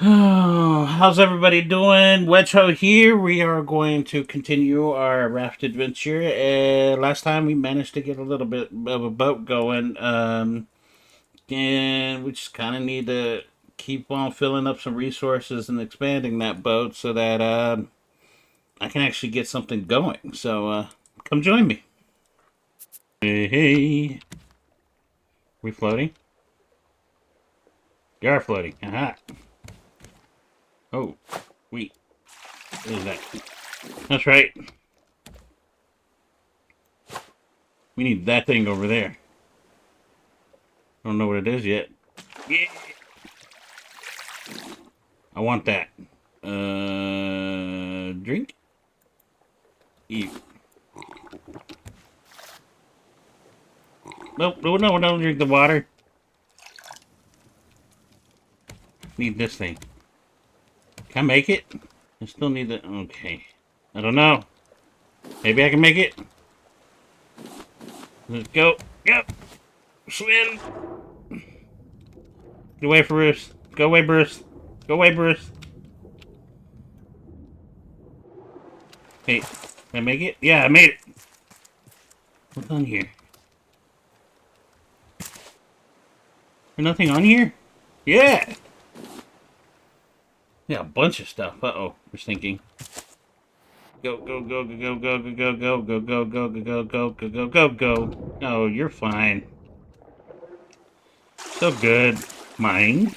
How's everybody doing? Wedgehoe here. We are going to continue our raft adventure. Last time we managed to get a little bit of a boat going, and we just kind of need to keep on filling up some resources and expanding that boat so that I can actually get something going. So come join me. Hey, hey. We floating? You are floating. Aha. Oh, wait. What is that? That's right. We need that thing over there. I don't know what it is yet. Yeah. I want that. Drink? Eat. Nope, no, no, don't drink the water. Need this thing. Can I make it? I still need the... Okay. I don't know. Maybe I can make it. Let's go. Yep. Swim. Get away from Bruce. Go away, Bruce. Go away, Bruce. Hey, can I make it? Yeah, I made it. What's on here? There's nothing on here? Yeah. Yeah, a bunch of stuff. Uh-oh. We're sinking. Go, go, go, go, go, go, go, go, go, go, go, go, go, go, go, go, go. Oh, you're fine. So good. Mine.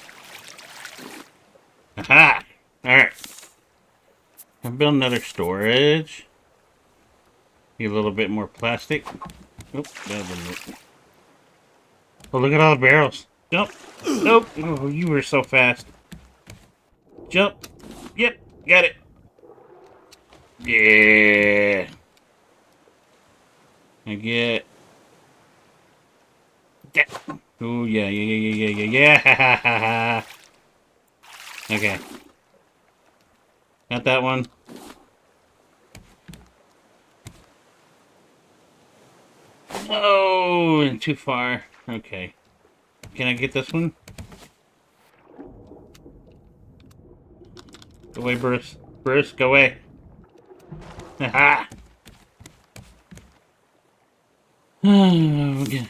Aha! Alright. I'll build another storage. Need a little bit more plastic. Oop, oh, look at all the barrels. Jump. Nope. Oh, you were so fast. Jump. Yep, got it. Yeah. I get... Oh, yeah, yeah, yeah, yeah, yeah, yeah. Okay. Got that one. Oh, too far. Okay. Can I get this one? Go away, Bruce. Bruce, go away. Aha! Okay.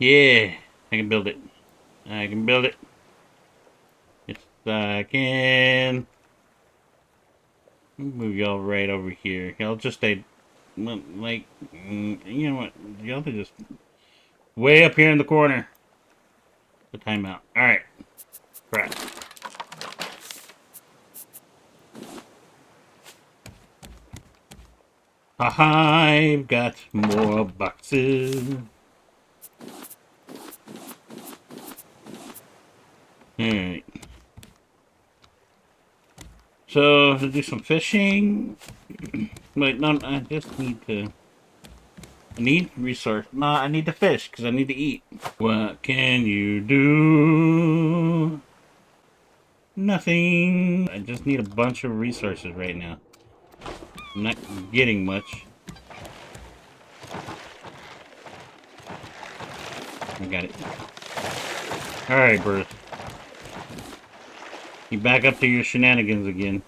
Yeah, I can build it. I can build it. Yes, I can. Move y'all right over here. Y'all just stay, like, you know what? Y'all are just way up here in the corner. The timeout. Alright. Crap. I've got more boxes. Alright. So, to do some fishing. Wait, no, I just need to... I need resource. No, I need to fish, because I need to eat. What can you do? Nothing. I just need a bunch of resources right now. I'm not getting much. I got it. Alright, Bruce. You back up to your shenanigans again.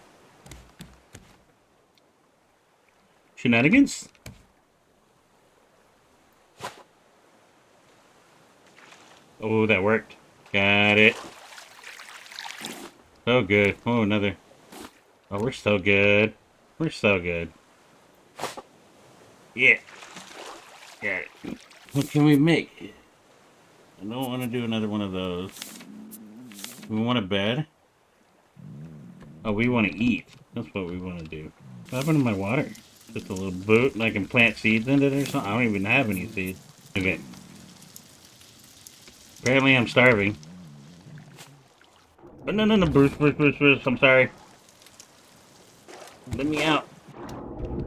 Shenanigans? Oh, that worked. Got it. So good. Oh, another. Oh, we're so good. We're so good. Yeah. Got it. What can we make? I don't want to do another one of those. We want a bed? Oh, we want to eat. That's what we want to do. What happened to my water? Just a little boot and I can plant seeds in it or something? I don't even have any seeds. Okay. Apparently I'm starving. Oh, no, no, no, Bruce, I'm sorry. Let me out.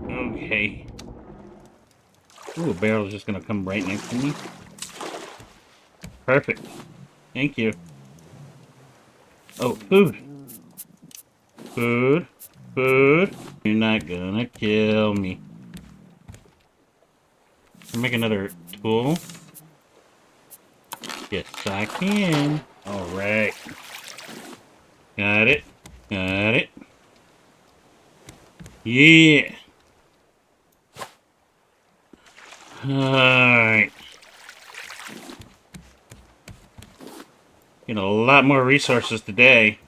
Okay. Ooh, a barrel's just gonna come right next to me. Perfect. Thank you. Oh, food. Food. Food. You're not gonna kill me. Can I make another tool? Yes, I can. Alright. Got it. Got it. Yeah. Alright. Get a lot more resources today.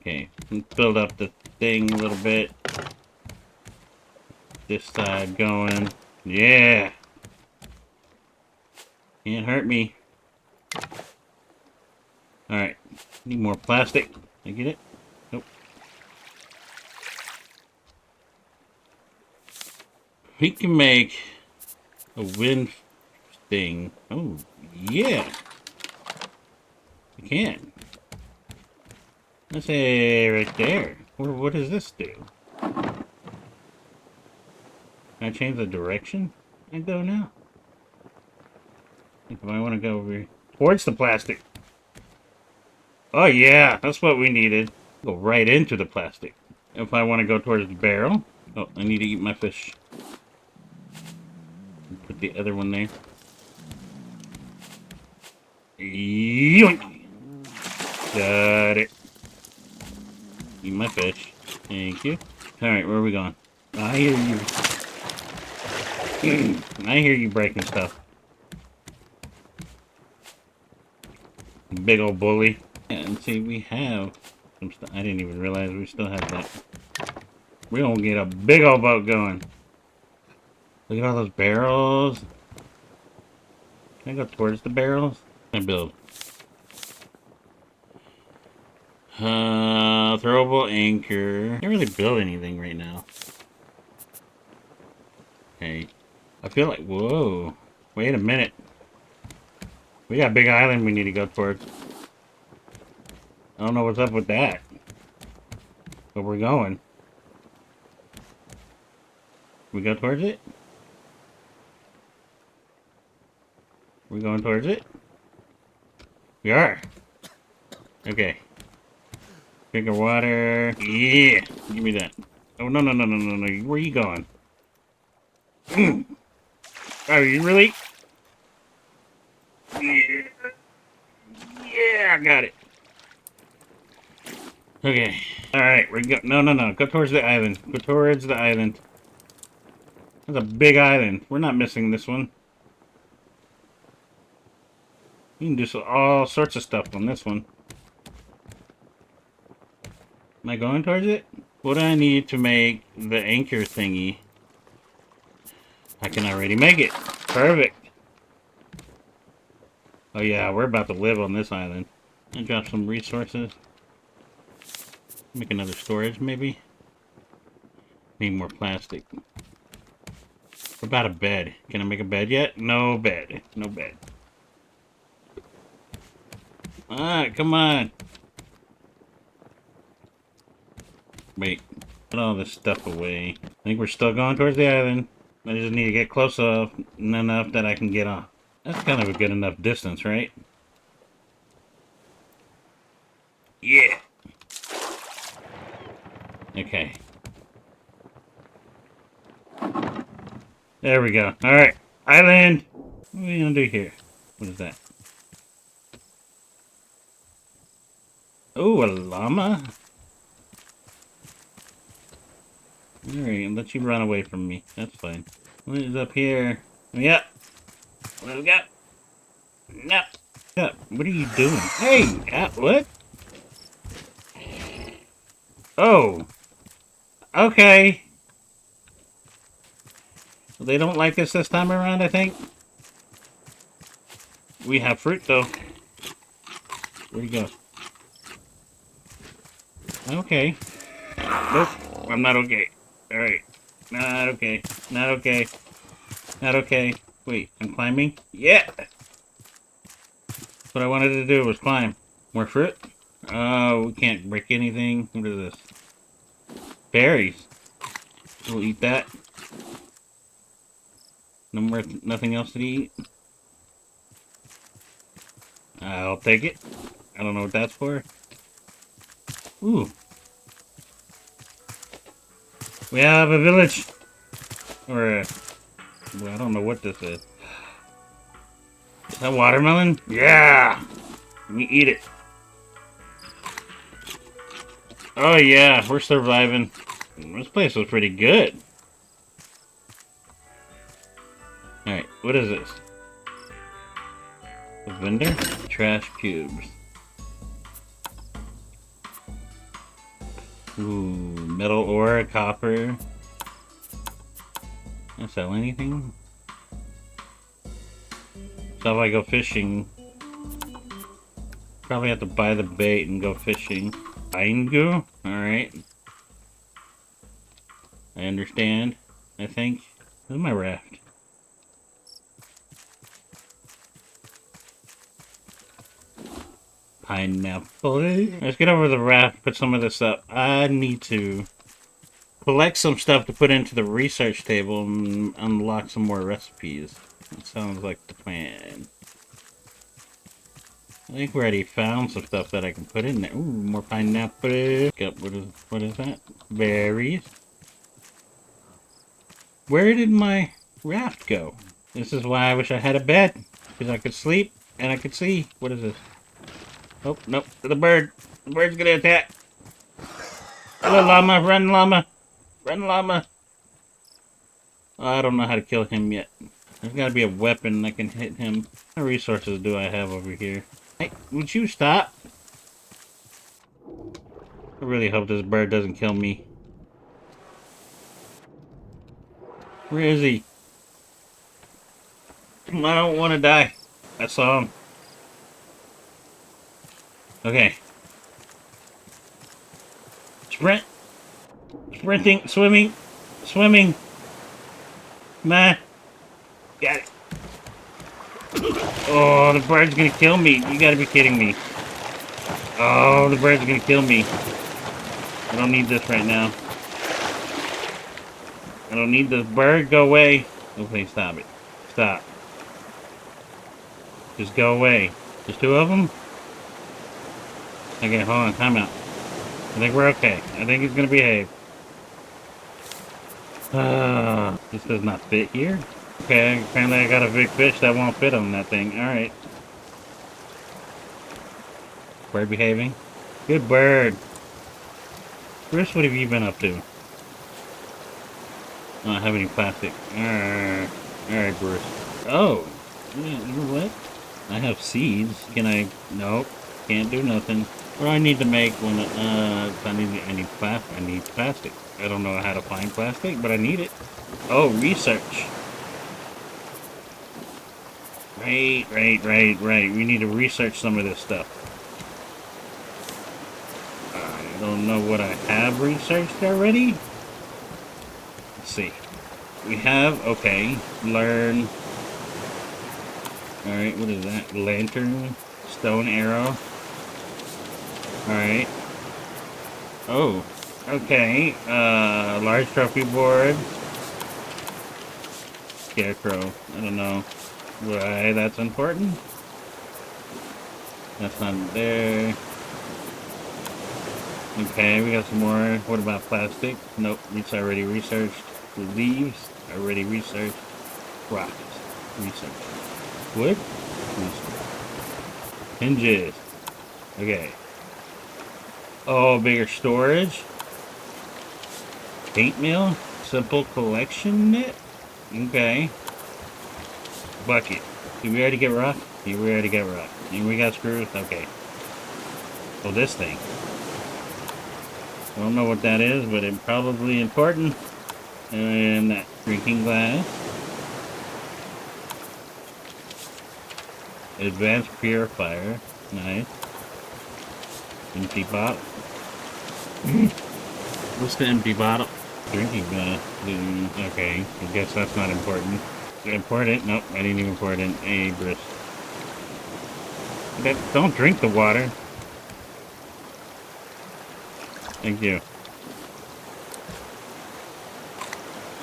Okay, let's build up the thing a little bit. This side going. Yeah. Can't hurt me. Alright. Need more plastic. I get it? Nope. We can make a wind thing. Oh, yeah. We can. Let's say right there. What does this do? Can I change the direction I go now? I think I might want to go over towards the plastic. Oh yeah, that's what we needed. Go right into the plastic. If I want to go towards the barrel. Oh, I need to eat my fish. Put the other one there. Yoink! Got it. Eat my fish. Thank you. Alright, where are we going? I hear you. I hear you breaking stuff. Big old bully. And see, we have some stuff. I didn't even realize we still have that. We're gonna get a big old boat going. Look at all those barrels. Can I go towards the barrels? Can I build? Throwable anchor. Can't really build anything right now. Okay. I feel like, whoa. Wait a minute. We got a big island we need to go towards. I don't know what's up with that. But we're going. We go towards it? We going towards it? We are. Okay. Drink of water. Yeah. Give me that. Oh, no, no, no, no, no, no. Where are you going? Are you really? Yeah. Yeah, I got it. Okay. Alright, we're go. No, no, no. Go towards the island. Go towards the island. That's a big island. We're not missing this one. You can do all sorts of stuff on this one. Am I going towards it? What do I need to make the anchor thingy? I can already make it. Perfect. Oh yeah, we're about to live on this island. And drop some resources. Make another storage, maybe? Need more plastic. What about a bed? Can I make a bed yet? No bed. No bed. Alright, come on. Wait. Put all this stuff away. I think we're still going towards the island. I just need to get close enough that I can get off. That's kind of a good enough distance, right? Yeah. Okay. There we go. Alright. Island! What are we gonna do here? What is that? Oh, a llama? Alright, let you run away from me. That's fine. What is up here? Yep. What do we got? No. Yep. What are you doing? Hey! What? Oh. Okay. They don't like us this time around, I think. We have fruit, though. Where'd you go? Okay. Nope. I'm not okay. Alright. Not okay. Not okay. Not okay. Wait, I'm climbing? Yeah! What I wanted to do was climb. More fruit? Oh, we can't break anything. What is this? Berries. We'll eat that. No more, nothing else to eat. I'll take it. I don't know what that's for. Ooh. We have a village. Or a... Well, I don't know what this is. Is that watermelon? Yeah! We eat it. Oh yeah, we're surviving. This place was pretty good. Alright, what is this? A vendor? Trash cubes. Ooh, metal ore, copper. Can I sell anything? So if I go fishing, probably have to buy the bait and go fishing. Find goo? Alright. I understand, I think. Where's my raft? Pineapple. Let's get over the raft, put some of this up. I need to collect some stuff to put into the research table and unlock some more recipes. That sounds like the plan. I think we already found some stuff that I can put in there. Ooh, more pineapple. Yep, what is that? Berries. Where did my raft go? This is why I wish I had a bed. Because I could sleep and I could see. What is this? Oh, nope. The bird. The bird's gonna attack. Hello, llama. Run, llama. Run, llama. Oh, I don't know how to kill him yet. There's gotta be a weapon that can hit him. What resources do I have over here? Hey, would you stop? I really hope this bird doesn't kill me. Where is he? I don't want to die. I saw him. Okay. Sprint. Sprinting. Swimming. Swimming. Nah. Got it. Oh, the bird's gonna kill me. You gotta be kidding me. Oh, the bird's gonna kill me. I don't need this right now. I don't need this bird. Go away. Okay, stop it. Stop. Just go away. There's two of them? Okay, hold on. Time out. I think we're okay. I think he's gonna behave. This does not fit here. Okay, apparently I got a big fish that won't fit on that thing. Alright. Bird behaving. Good bird. Bruce, what have you been up to? I don't have any plastic. Alright, Bruce. Oh! You know what? I have seeds. Can I... Nope. Can't do nothing. What do I need to make when... I need plastic. I don't know how to find plastic, but I need it. Oh, research. Right. We need to research some of this stuff. I don't know what I have researched already. Let's see. We have, okay, learn. Alright, what is that? Lantern, stone arrow. Alright. Oh, okay. Large trophy board. Scarecrow. I don't know why that's important. That's not there. Okay, we got some more. What about plastic? Nope, it's already researched. Leaves, already researched. Rocks, researched. Wood, researched. Hinges. Okay. Oh, bigger storage. Paint mill. Simple collection knit. Okay. Bucket. Did we already get rock? Yeah, we already got rock. And we got screws? Okay. Oh, this thing. I don't know what that is, but it's probably important. And that drinking glass. Advanced purifier. Nice. Empty bottle. What's the empty bottle? Drinking glass. Okay, I guess that's not important. Important? Nope, I didn't even pour it in. Hey, Briss. Don't drink the water. Thank you.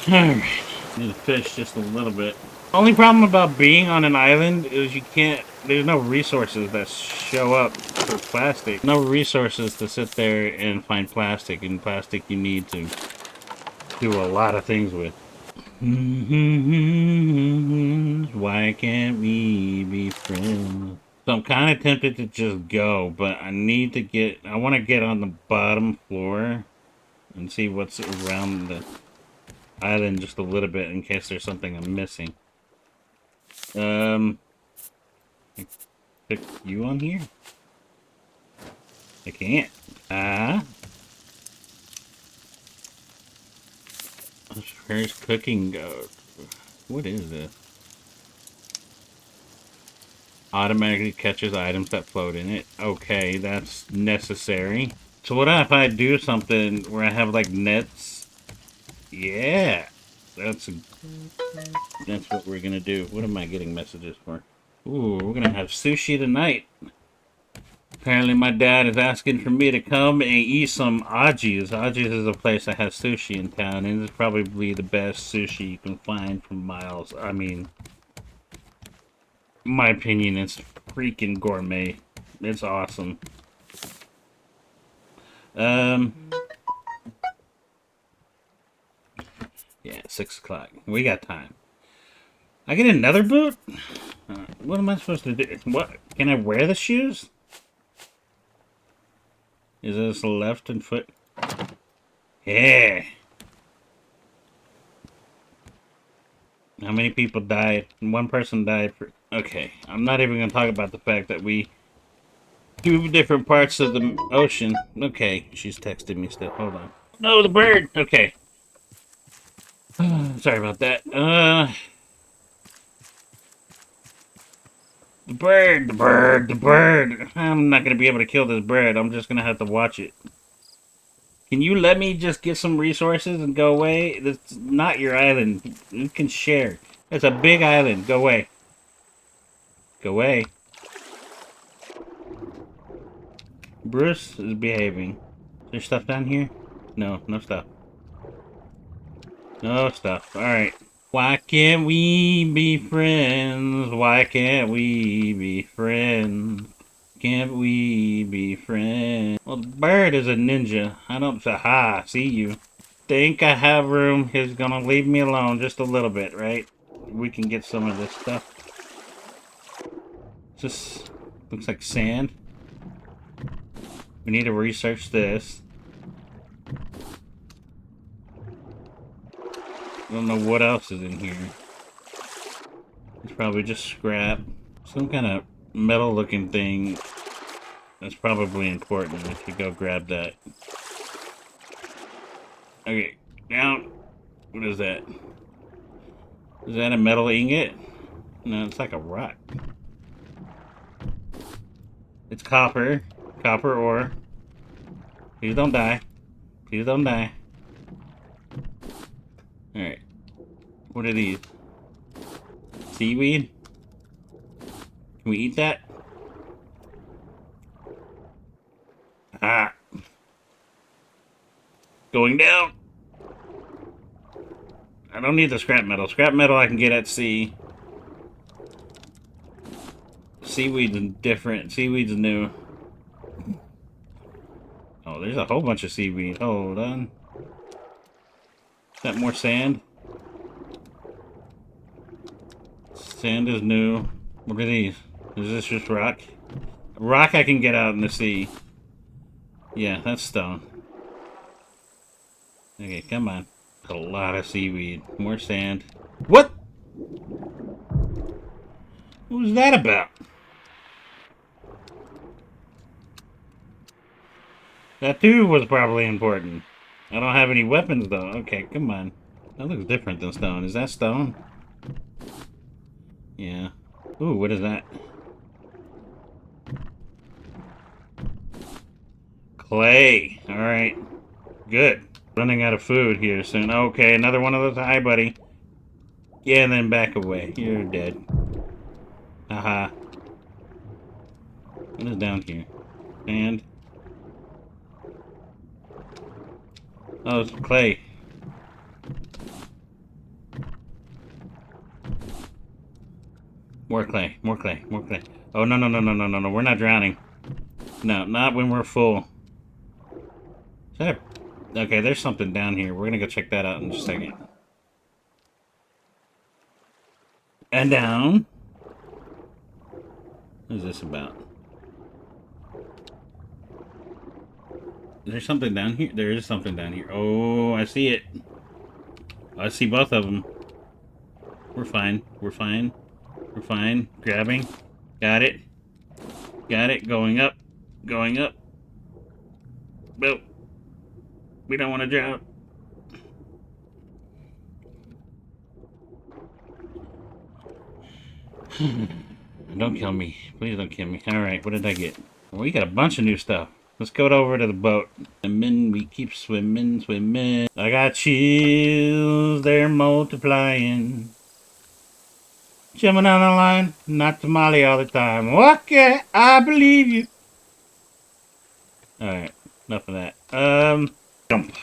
Alright. Need to fish just a little bit. Only problem about being on an island is you can't... There's no resources that show up for plastic. No resources to sit there and find plastic. And plastic you need to do a lot of things with. Why can't we be friends? So I'm kind of tempted to just go, but I need to get... I want to get on the bottom floor and see what's around the island just a little bit in case there's something I'm missing. Pick you on here? I can't. Where's cooking go? What is this? Automatically catches items that float in it. Okay, that's necessary. So what if I do something where I have like nets? Yeah, that's what we're gonna do. What am I getting messages for? Ooh, we're gonna have sushi tonight. Apparently my dad is asking for me to come and eat some Aji's. Aji's is a place that has sushi in town, and it's probably the best sushi you can find for miles. I mean, in my opinion, it's freaking gourmet. It's awesome. Yeah, 6 o'clock. We got time. I get another boot? What am I supposed to do? What? Can I wear the shoes? Is this left and foot? Yeah. How many people died? One person died for... Okay, I'm not even going to talk about the fact that we... 2 different parts of the ocean. Okay, she's texting me still. Hold on. No, the bird! Okay. Sorry about that. The bird, the bird, the bird. I'm not going to be able to kill this bird. I'm just going to have to watch it. Can you let me just get some resources and go away? That's not your island. You can share. It's a big island. Go away. Go away. Bruce is behaving. Is there stuff down here? No, no stuff. No stuff. Alright. Why can't we be friends? Why can't we be friends? Can't we be friends? Well, the bird is a ninja. I don't... Aha, see you. Think I have room. He's gonna leave me alone just a little bit, right? We can get some of this stuff. Just looks like sand. We need to research this. I don't know what else is in here. It's probably just scrap. Some kind of metal looking thing. That's probably important. If you go grab that. Okay, now, what is that? Is that a metal ingot? No, it's like a rock. It's copper. Copper ore. Please don't die. Please don't die. Alright. What are these? Seaweed? Can we eat that? Ah. Going down. I don't need the scrap metal. Scrap metal I can get at sea. Seaweed's different. Seaweed's new. Oh, there's a whole bunch of seaweed. Hold on. Is that more sand? Sand is new. What are these? Is this just rock? Rock I can get out in the sea. Yeah, that's stone. Okay, come on. A lot of seaweed. More sand. What? What was that about? That too was probably important. I don't have any weapons though. Okay, come on. That looks different than stone. Is that stone? Yeah. Ooh, what is that? Clay. Alright. Good. Running out of food here soon. Okay, another one of those. Hi, buddy. Yeah, and then back away. You're dead. Haha. What is down here? Sand. Oh, it's clay. More clay. More clay. More clay. Oh, no, no, no, no, no, no, no. We're not drowning. No, not when we're full. Is that a... Okay, there's something down here. We're gonna go check that out in just a second. And down. What is this about? Is there something down here? There is something down here. Oh, I see it. I see both of them. We're fine. We're fine. We're fine. Grabbing. Got it. Got it. Going up. Going up. Well, we don't want to drown. Don't kill me. Please don't kill me. Alright, what did I get? Well, we got a bunch of new stuff. Let's go over to the boat. And then we keep swimming, swimming. I got chills, they're multiplying. Jumping on the line, not tamale all the time. Okay, I believe you. Alright, enough of that. Jump.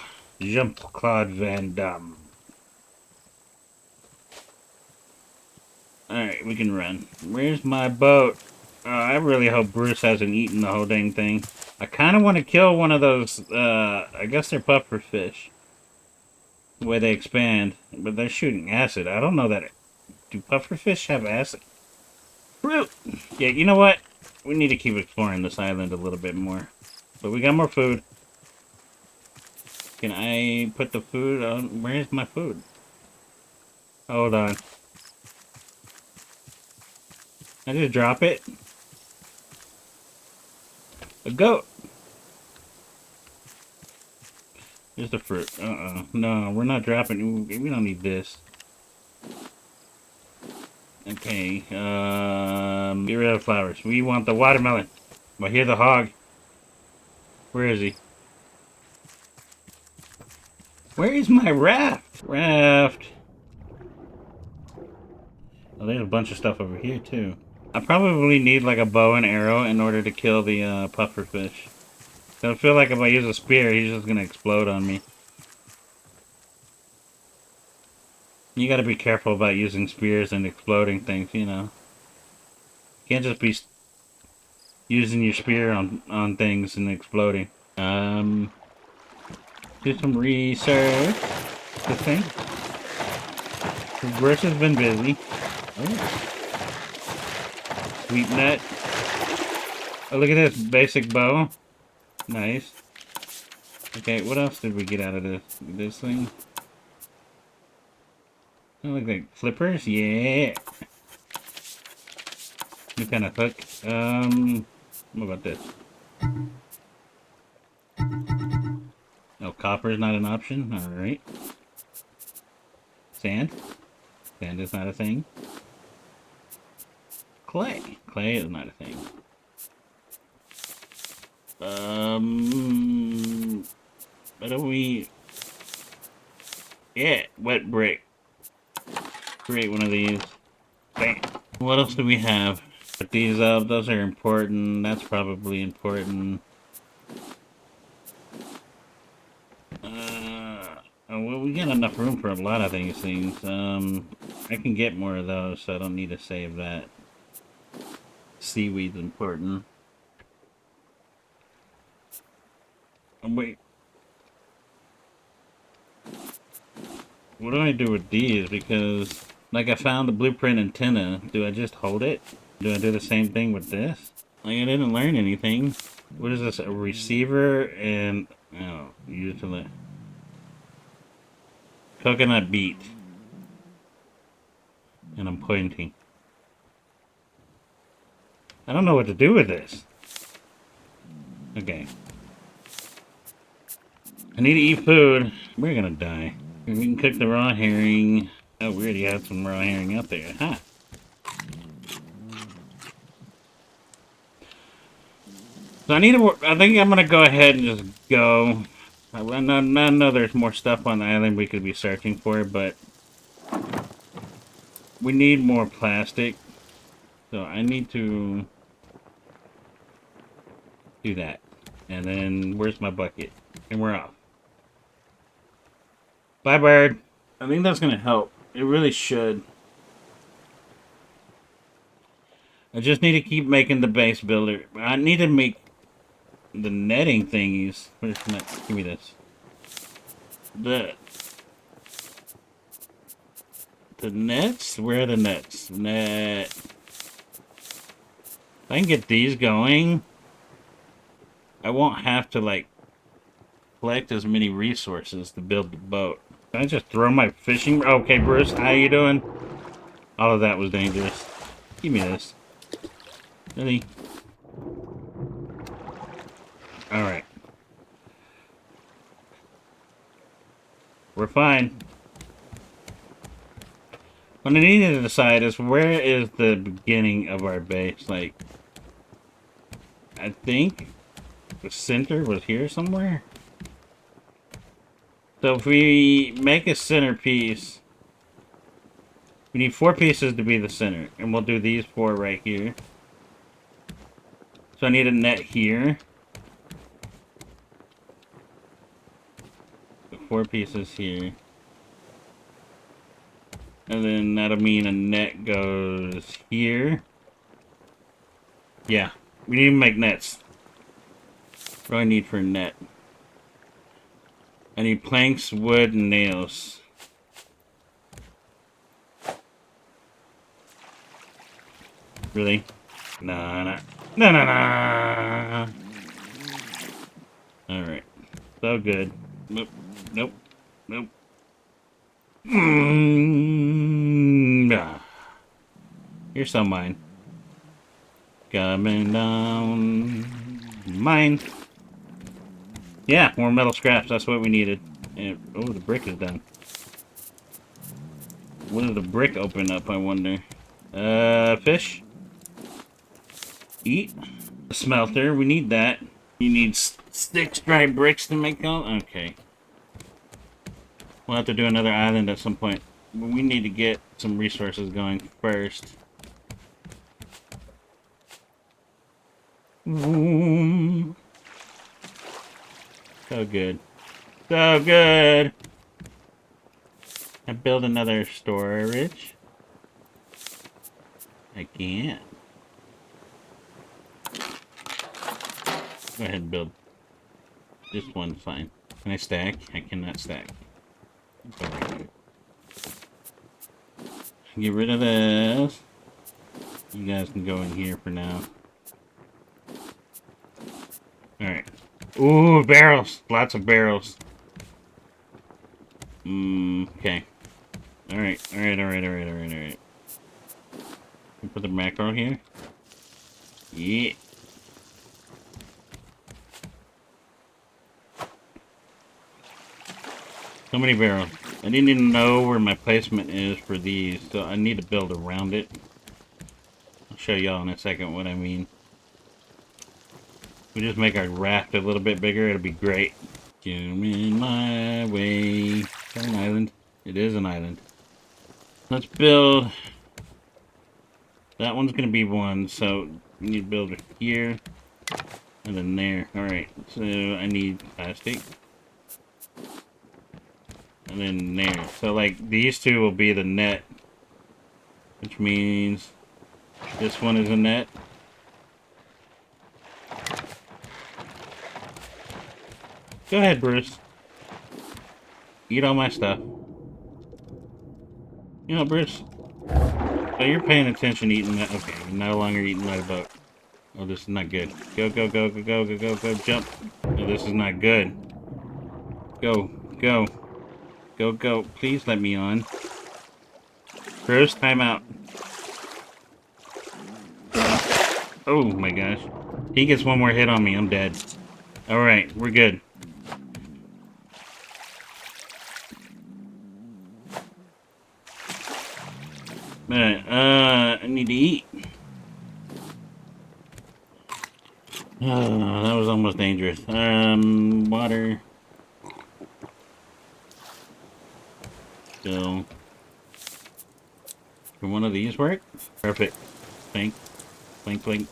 Jump, Claude Van Damme. Alright, we can run. Where's my boat? I really hope Bruce hasn't eaten the whole dang thing. I kind of want to kill one of those, I guess they're puffer fish. The way they expand. But they're shooting acid. I don't know that. Do puffer fish have acid? Fruit! Yeah, you know what? We need to keep exploring this island a little bit more. But we got more food. Can I put the food on? Where's my food? Hold on. I just drop it. A goat. Here's the fruit. No, we're not dropping. We don't need this. Okay. Get rid of the flowers. We want the watermelon. Well, here's the hog. Where is he? Where is my raft? Raft. Oh, there's a bunch of stuff over here, too. I probably need, like, a bow and arrow in order to kill the, puffer fish. I feel like if I use a spear, he's just gonna explode on me. You gotta be careful about using spears and exploding things, you know. You can't just be using your spear on things and exploding. Do some research. This thing. Bruce has been busy. Oh. Sweet nut. Oh, look at this basic bow. Nice. Okay, what else did we get out of this thing? Oh, look like flippers? Yeah. New kind of hook. What about this? Oh, copper is not an option? Alright. Sand? Sand is not a thing. Clay. Clay is not a thing. What do we... Yeah, wet brick. Create one of these. Bam. What else do we have? Put these up. Those are important. That's probably important. Well, we got enough room for a lot of things. I can get more of those, so I don't need to save that. Seaweed's important. Oh, wait. What do I do with these? Because, like, I found the blueprint antenna. Do I just hold it? Do I do the same thing with this? Like, I didn't learn anything. What is this? A receiver and... Oh, usually... Coconut beet. And I'm pointing. I don't know what to do with this. Okay. I need to eat food. We're gonna die. We can cook the raw herring. Oh, we already have some raw herring out there. Huh. So I think I'm gonna go ahead and just go. I know there's more stuff on the island we could be searching for, but we need more plastic. So I need to do that. And then, where's my bucket? And we're off. Bye, bird. I think that's gonna help. It really should. I just need to keep making the base builder. I need to make the netting thingies. Where's the net? Give me this. The nets? Where are the nets? Net. I can get these going, I won't have to, like, collect as many resources to build the boat. Can I just throw my fishing... Okay, Bruce, how you doing? All of that was dangerous. Give me this. Really? Alright. We're fine. What I need to decide is where is the beginning of our base? Like, I think the center was here somewhere. So if we make a centerpiece, we need 4 pieces to be the center. And we'll do these 4 right here. So I need a net here. 4 pieces here. And then that'll mean a net goes here. Yeah, we need to make nets. What do I need for a net? I need planks, wood, and nails. Really? No. Alright. So good. Nope. Here's some mine. Coming down. Mine. Yeah, more metal scraps. That's what we needed. And, oh, the brick is done. When did the brick open up, I wonder? Fish? Eat? A smelter. We need that. You need 6 dry bricks to make all? Okay. We'll have to do another island at some point. But we need to get some resources going first. So good. So good! I build another storage. I can't. Go ahead and build. This one's fine. Can I stack? I cannot stack. Right. Get rid of this. You guys can go in here for now. Alright. Ooh, barrels! Lots of barrels. Okay. Alright. Put the macro here. Yeah. So many barrels. I didn't even know where my placement is for these, so I need to build around it. I'll show y'all in a second what I mean. We just make our raft a little bit bigger, it'll be great. Coming my way. Is that an island? It is an island. Let's build... That one's going to be 1, so we need to build it here. And then there. Alright, so I need plastic. And then there. So, like, these 2 will be the net. Which means this one is a net. Go ahead, Bruce. Eat all my stuff. You know, Bruce. Oh, you're paying attention eating that. Okay, you're no longer eating my boat. Oh, this is not good. Go, jump. Oh, this is not good. Go. Please let me on. Bruce, time out. Oh my gosh. He gets one more hit on me, I'm dead. Alright, we're good. I need to eat. Oh, that was almost dangerous. Water. So, can one of these work? Perfect. Blink. Okay,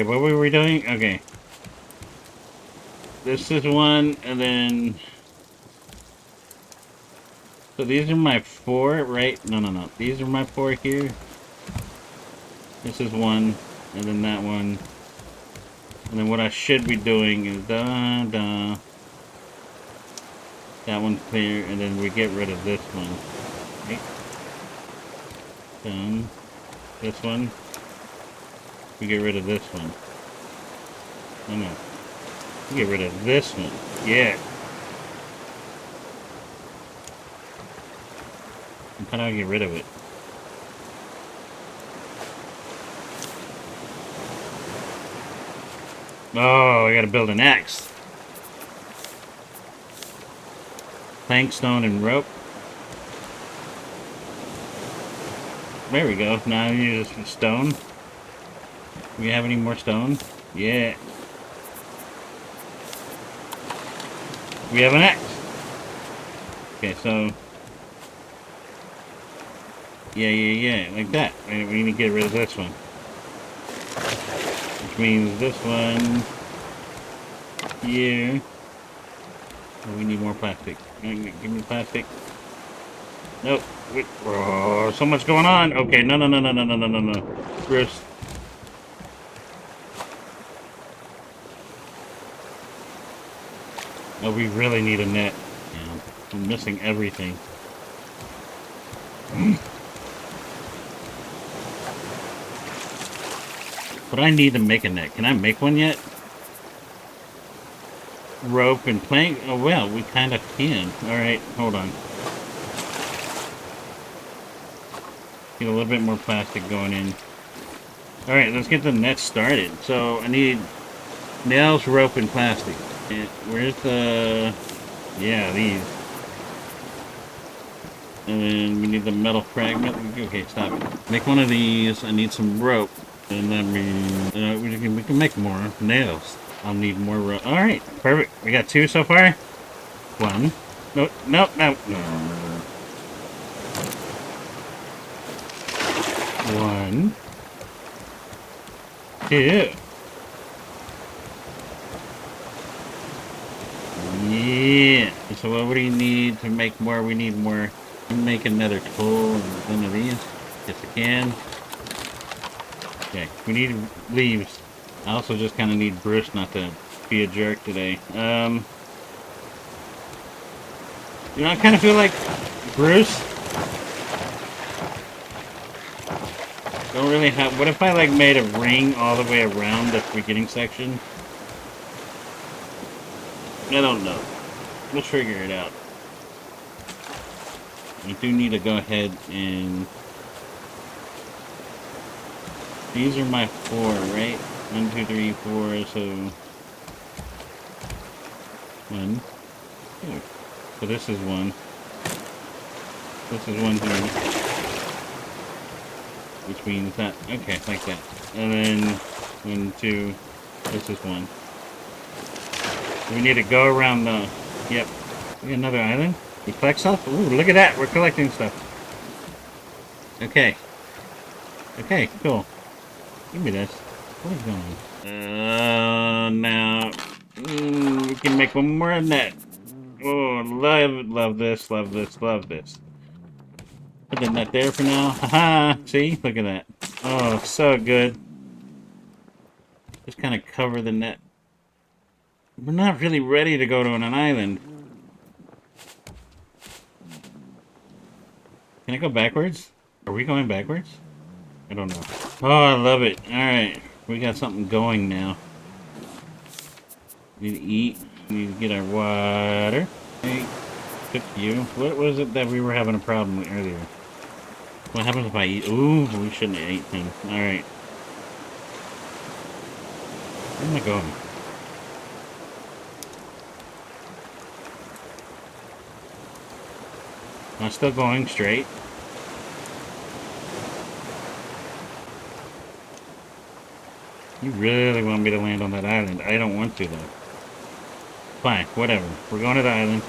what were we doing? Okay. This is 1, and then... So these are my 4, right? No. These are my 4 here. This is 1, and then that one. And then what I should be doing is that one's clear, and then we get rid of this one. Right? Stone. This one. We get rid of this one. Oh no. We get rid of this one. Yeah. How do I get rid of it? Oh, I gotta build an axe. Plank, stone, and rope. There we go. Now I use stone. Do we have any more stone? Yeah. We have an axe. Okay, so... Yeah, like that. We need to get rid of this one. Which means this one... here. Oh, we need more plastic. Give me plastic. Nope. Wait. Oh, so much going on. Okay, no. Bruce. Oh, we really need a net. Yeah, I'm missing everything. But I need to make a net. Can I make one yet? Rope and plank? Oh, well, we kind of can. Alright, hold on. Get a little bit more plastic going in. Alright, let's get the net started. So, I need nails, rope, and plastic. And where's the... yeah, these. And then we need the metal fragment. Okay, stop it. Make one of these. I need some rope. And then we can make more nails. I'll need more rope. Alright, perfect. We got 2 so far. 1. No. 1. 2. Yeah. So what do you need to make more? We need more. Make another tool and one of these. Yes, I can. Okay, we need leaves. I also just kind of need Bruce not to be a jerk today. You know, I kind of feel like Bruce. Don't really have... what if I, like, made a ring all the way around the beginning section? I don't know. We'll figure it out. I do need to go ahead and... these are my 4, right? 1, 2, 3, 4, so... 1, 2. So this is 1. This is 1 here. Which means that... okay, like that. And then... 1, 2... this is 1. We need to go around the... yep. We got another island? We collect stuff? Ooh, look at that! We're collecting stuff. Okay. Okay, cool. Give me this. What is going on? Now... we can make one more net. Oh, love this. Put the net there for now. Haha! See? Look at that. Oh, so good. Just kind of cover the net. We're not really ready to go to an island. Can I go backwards? Are we going backwards? I don't know. Oh, I love it. Alright. We got something going now. We need to eat. We need to get our water. Hey, good for you. What was it that we were having a problem with earlier? What happens if I eat? Ooh, we shouldn't have ate things. Alright. Where am I going? Am I still going straight? You really want me to land on that island? I don't want to, though. Fine, whatever. We're going to the island.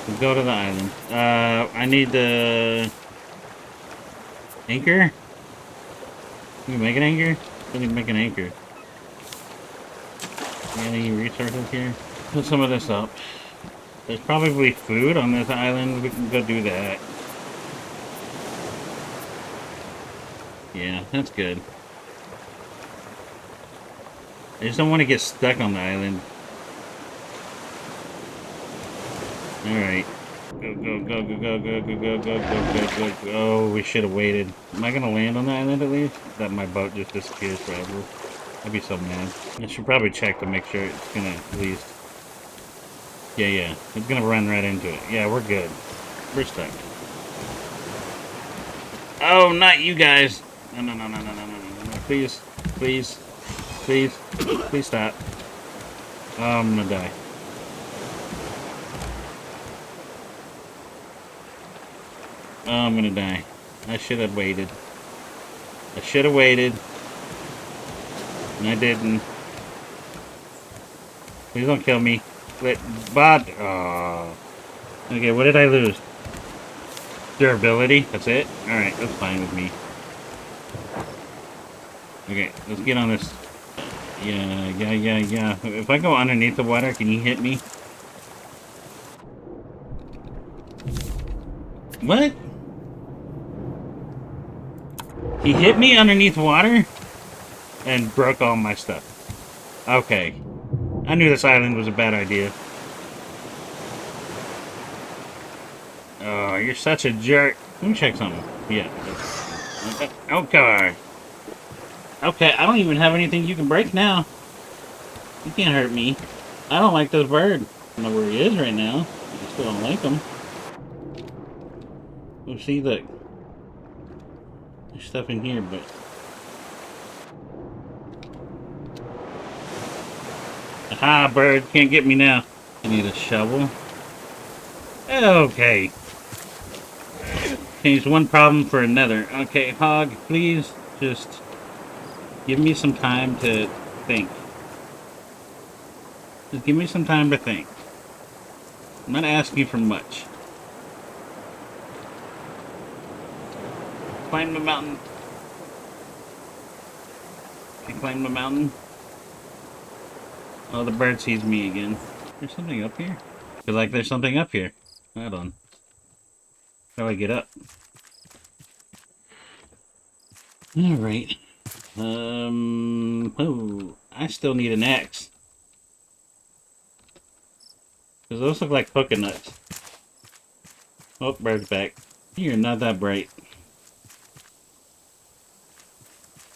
We'll go to the island. I need the... anchor? Can we make an anchor? I need to make an anchor. Any resources here? Put some of this up. There's probably food on this island. We can go do that. Yeah, that's good. I just don't want to get stuck on the island. Alright. Go, go, go, go, go, go, go, go, go, go, go, go. Oh, we should have waited. Am I gonna land on that island at least? That my boat just disappears forever. I'd be so mad. I should probably check to make sure it's gonna at least... Yeah, yeah. It's gonna run right into it. Yeah, we're good. We're stuck. Oh, not you guys. No, no, no, no, no, no, no, no, no. Please, please, please, please stop. Oh, I'm gonna die. Oh, I'm gonna die. I should have waited. I should have waited. And I didn't. Please don't kill me. Wait, but... Oh. Okay, what did I lose? Durability? That's it? Alright, that's fine with me. Okay, let's get on this. Yeah. If I go underneath the water, can you hit me? What? He hit me underneath water? And broke all my stuff. Okay. I knew this island was a bad idea. Oh, you're such a jerk. Let me check something. Yeah. Okay. Okay, I don't even have anything you can break now. You can't hurt me. I don't like this bird. I don't know where he is right now. I still don't like him. Oh, see, look. There's stuff in here, but... Aha, bird. Can't get me now. I need a shovel. Okay. Change one problem for another. Okay, Hog, please just give me some time to think. Just give me some time to think. I'm not asking for much. Climb the mountain. Can I climb the mountain? Oh, the bird sees me again. There's something up here? I feel like there's something up here. Hold on. How do I get up? Alright. Oh, I still need an axe. Because those look like coconuts. Oh, bird's back. You're not that bright.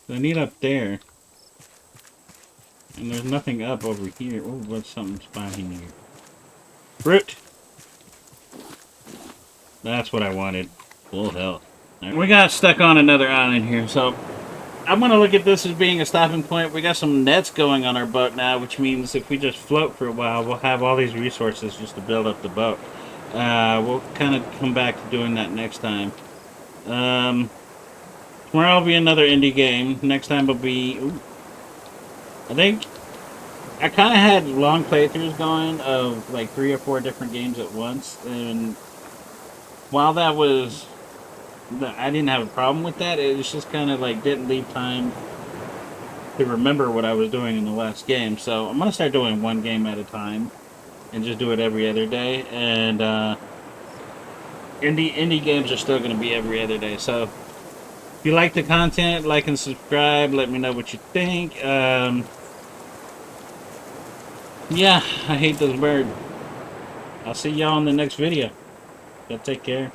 I need up there. And there's nothing up over here. Oh, what's something spawning here? Fruit! That's what I wanted. Full health. Right. We got stuck on another island here, so I'm going to look at this as being a stopping point. We got some nets going on our boat now, which means if we just float for a while, we'll have all these resources just to build up the boat. We'll kind of come back to doing that next time. Tomorrow will be another indie game. Next time will be... Ooh, I think... I kind of had long playthroughs going of like 3 or 4 different games at once. And while that was... I didn't have a problem with that. It was just kind of like didn't leave time to remember what I was doing in the last game. So I'm going to start doing one game at a time and just do it every other day. And indie games are still going to be every other day. So if you like the content, like and subscribe. Let me know what you think. Yeah, I hate this bird. I'll see y'all in the next video. Y'all take care.